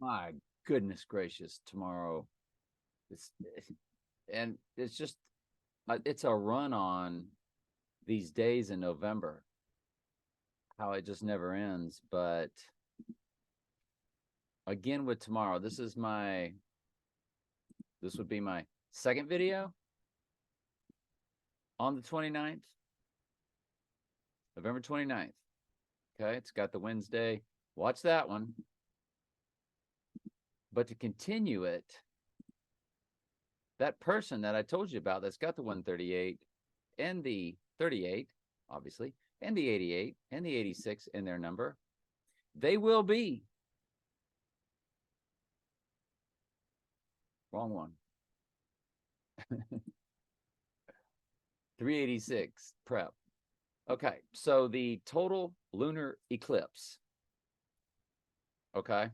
My goodness gracious, tomorrow. It's and it's just it's a run on these days in November. How it just never ends. But again with tomorrow, this would be my second video on the 29th. November 29th. Okay, it's got the Wednesday. Watch that one. But to continue it, that person that I told you about that's got the 138 and the 38, obviously, and the 88 and the 86 in their number, they will be. Wrong one. 386 prep. Okay, so the total lunar eclipse, okay,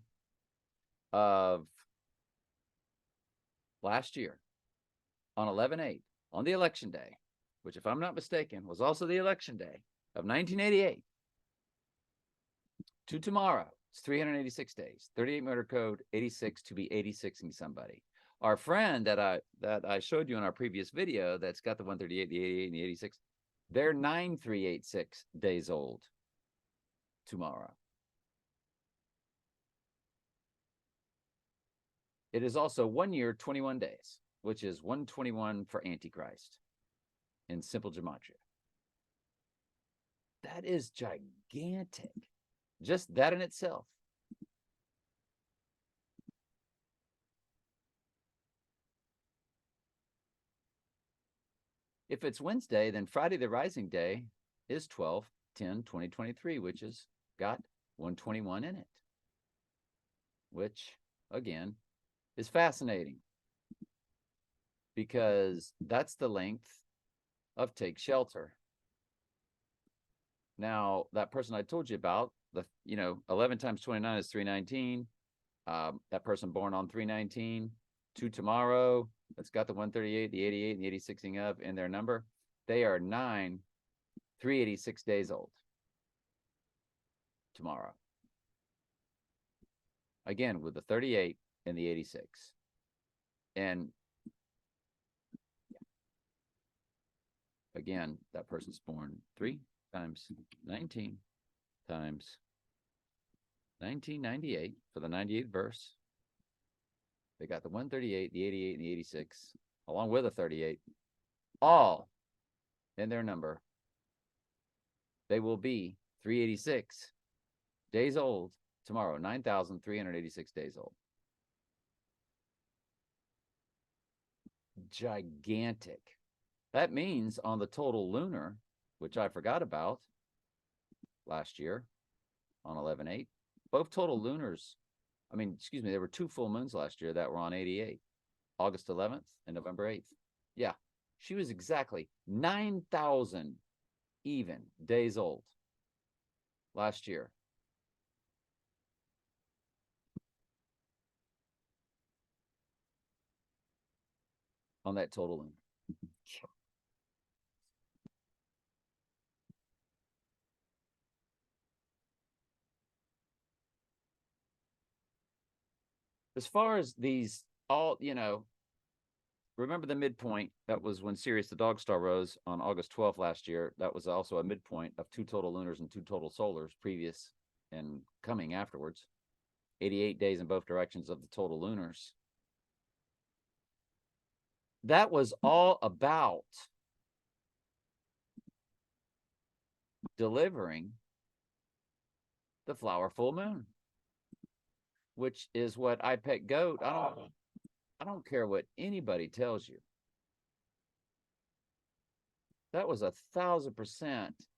of last year on 11/8 on the election day, which, if I'm not mistaken, was also the election day of 1988 to tomorrow. It's 386 days, 38 motor code, 86 to be 86ing somebody. Our friend that I showed you in our previous video that's got the 138, the 88, and the 86, they're 9386 days old tomorrow. It is also 1 year, 21 days, which is 121 for Antichrist in simple gematria. That is gigantic. Just that in itself. If it's Wednesday, then Friday the rising day is 12/10/2023, which has got 121 in it, which, again, is fascinating because that's the length of Take Shelter. Now, that person I told you about, 11 times 29 is 319. That person born on 319 to tomorrow, that's got the 138, the 88, and the 86ing up in their number. They are 386 days old tomorrow. Again, with the 38 and the 86. And again, that person's born 3 times 19 times 1998 for the 98th verse. They got the 138, the 88, and the 86, along with a 38, all in their number. They will be 386 days old tomorrow, 9,386 days old. Gigantic. That means on the total lunar, which I forgot about last year on 11/8, both total lunars, there were 2 full moons last year that were on 88, August 11th and November 8th. Yeah, she was exactly 9,000 even days old last year. On that total lunar. As far as these all, remember the midpoint, that was when Sirius the Dog Star rose on August 12th last year. That was also a midpoint of 2 total lunars and 2 total solars, previous and coming afterwards. 88 days in both directions of the total lunars. That was all about delivering the flower full moon, which is what I Pet Goat. I don't care what anybody tells you. That was 1,000%.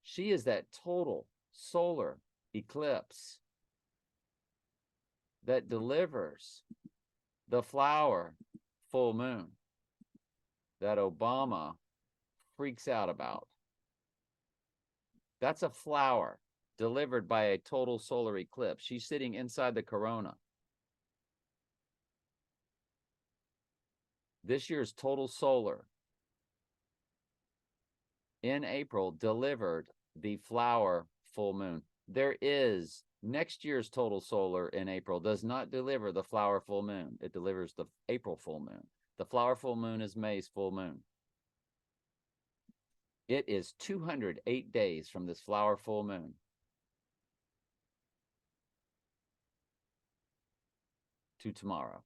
She is that total solar eclipse that delivers the flower full moon that Obama freaks out about. That's a flower delivered by a total solar eclipse. She's sitting inside the corona. This year's total solar in April delivered the flower full moon. There is Next year's total solar in April does not deliver the flower full moon. It delivers the April full moon. The flower full moon is May's full moon. It is 208 days from this flower full moon. To tomorrow.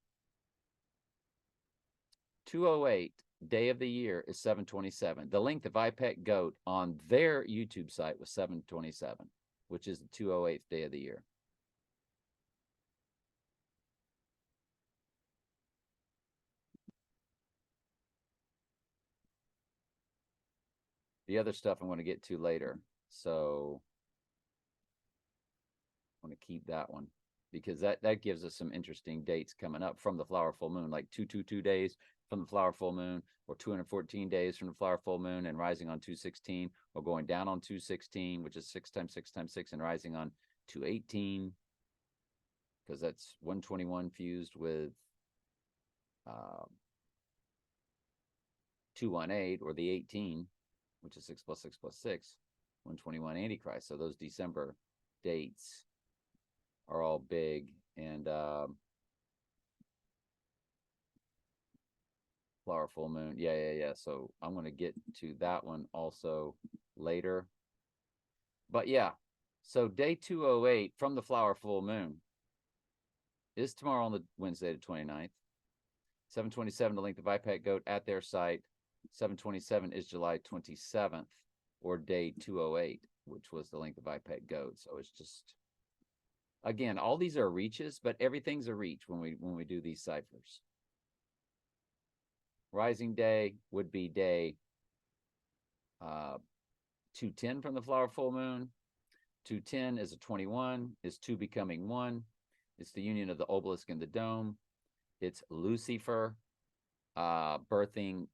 208 day of the year is 727. The length of IPEC GOAT on their YouTube site was 727, which is the 208th day of the year. The other stuff I'm going to get to later. So I'm going to keep that one because that gives us some interesting dates coming up from the flower full moon, like 222 days from the flower full moon, or 214 days from the flower full moon and rising on 216, or going down on 216, which is 6 times 6 times 6, and rising on 218, because that's 121 fused with 218, or the 18, which is 6 plus 6 plus 6, 121 Antichrist. So those December dates are all big. And flower full moon. Yeah. So I'm going to get to that one also later. But yeah, so day 208 from the flower full moon is tomorrow on the Wednesday the 29th. 727, the length of IPEC GOAT at their site. 727 is July 27th, or day 208, which was the length of IPEC GOAT. So it's just, again, all these are reaches, but everything's a reach when we do these ciphers. Rising day would be day 210 from the flower full moon. 210 is a 21, is 2 becoming 1. It's the union of the obelisk and the dome. It's Lucifer birthing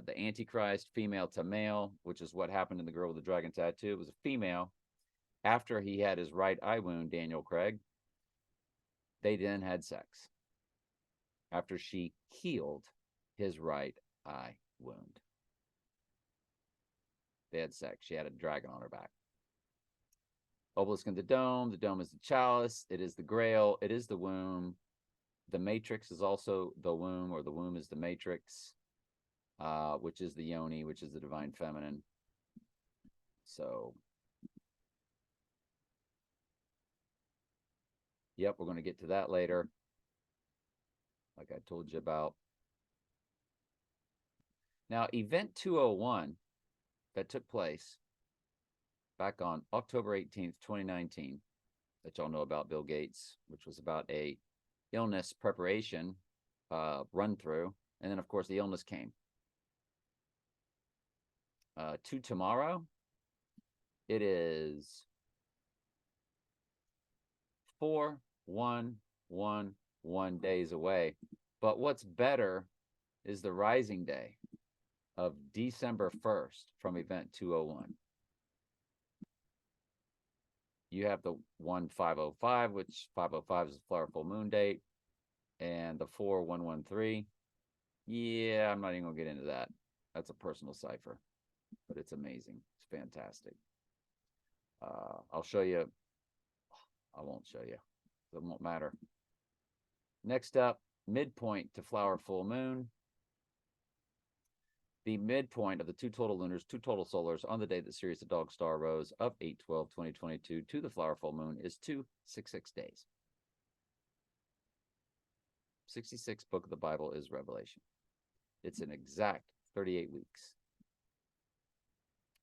the Antichrist, female to male, which is what happened in the girl with the dragon tattoo. It was a female. After he had his right eye wound, Daniel Craig, they then had sex. After she healed his right eye wound, they had sex. She had a dragon on her back. Obelisk in the dome. The dome is the chalice. It is the grail. It is the womb. The matrix is also the womb, or the womb is the matrix, which is the yoni, which is the divine feminine. So, yep, we're going to get to that later, like I told you about. Now, event 201 that took place back on October 18th, 2019, that y'all know about, Bill Gates, which was about a illness preparation run through. And then, of course, the illness came. To tomorrow, it is 4,111 days away. But what's better is the rising day of December 1st from event 201. You have the 1505, which 505 is the flower full moon date, and the 4113. Yeah, I'm not even gonna get into that. That's a personal cipher, but it's amazing. It's fantastic. I'll show you. I won't show you. It won't matter. Next up, midpoint to flower full moon. The midpoint of the two total lunars, two total solars on the day that Sirius the dog star rose of 8/12/2022 to the flower full moon is 266 days. 66th book of the Bible is Revelation. It's an exact 38 weeks.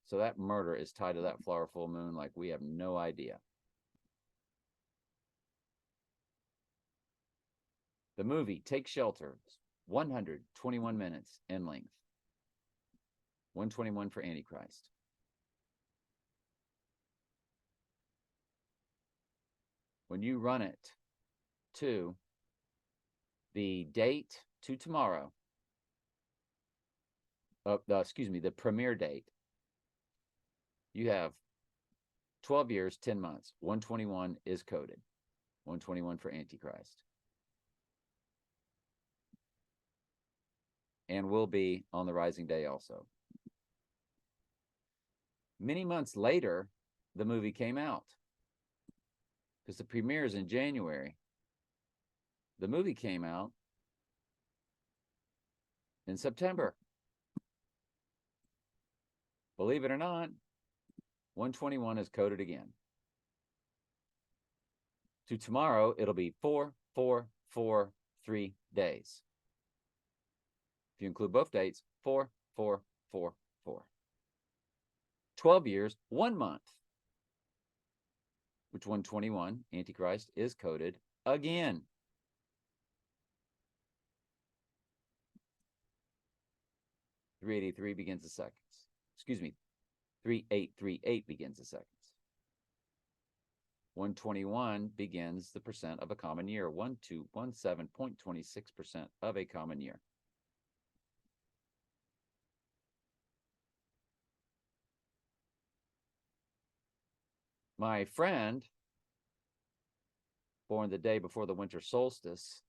So that murder is tied to that flower full moon like we have no idea. The movie Take Shelter, 121 minutes in length. 121 for Antichrist. When you run it to the date to tomorrow, the premiere date, you have 12 years, 10 months. 121 is coded. 121 for Antichrist. And will be on the rising day also. Many months later, the movie came out. because the premiere is in January. The movie came out in September. Believe it or not, 121 is coded again. To tomorrow, it'll be 4, 4, 4, 3 days. If you include both dates, 4, 4, 4, 4. 12 years, 1 month. Which 121, Antichrist, is coded again. .383 begins the seconds. Excuse me, 3838 begins the seconds. 121 begins the percent of a common year, 1217.26% of a common year. My friend, born the day before the winter solstice,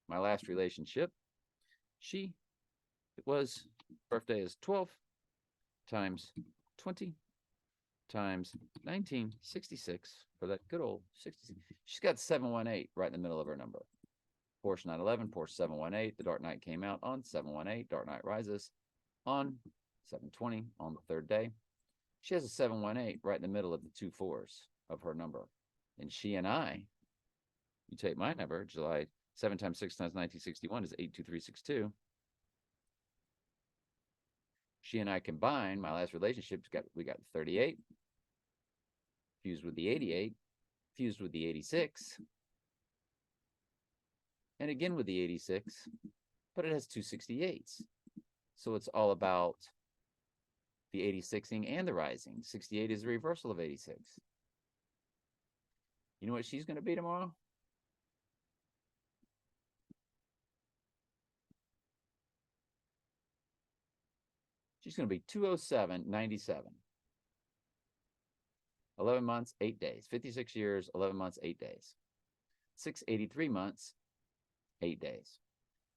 my last relationship, birthday is 12 times 20 times 1966 for that good old 66. She's got 718 right in the middle of her number. Porsche 911, Porsche 718. The Dark Knight came out on 718. Dark Knight Rises on 720 on the third day. She has a 718 right in the middle of the 2 4s of her number. And she and I, you take my number, July 7 times 6 times 1961 is 82362. She and I combined, my last relationship, we got 38, fused with the 88, fused with the 86, and again with the 86, but it has 2 68s. So it's all about the 86ing and the rising. 68 is a reversal of 86. You know what she's going to be tomorrow? She's going to be 207.97. 11 months, 8 days. 56 years, 11 months, 8 days. 683 months, 8 days.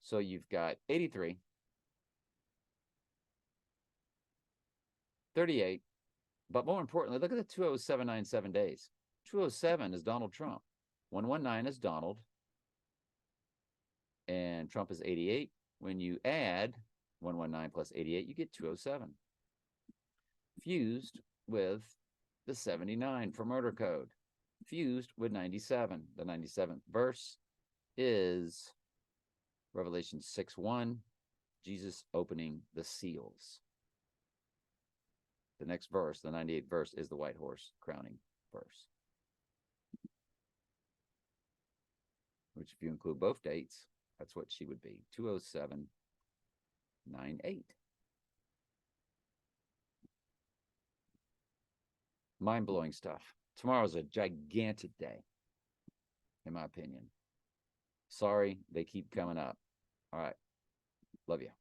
So you've got 83, 38, but more importantly, look at the 20797 days. 207 is Donald Trump. 119 is Donald. And Trump is 88. When you add 119 plus 88, you get 207. Fused with the 79 for murder code. Fused with 97. The 97th verse is Revelation 6:1, Jesus opening the seals. The next verse, the 98th verse, is the white horse crowning verse. Which, if you include both dates, that's what she would be, 207.98. Mind-blowing stuff. Tomorrow's a gigantic day, in my opinion. Sorry, they keep coming up. All right. Love you.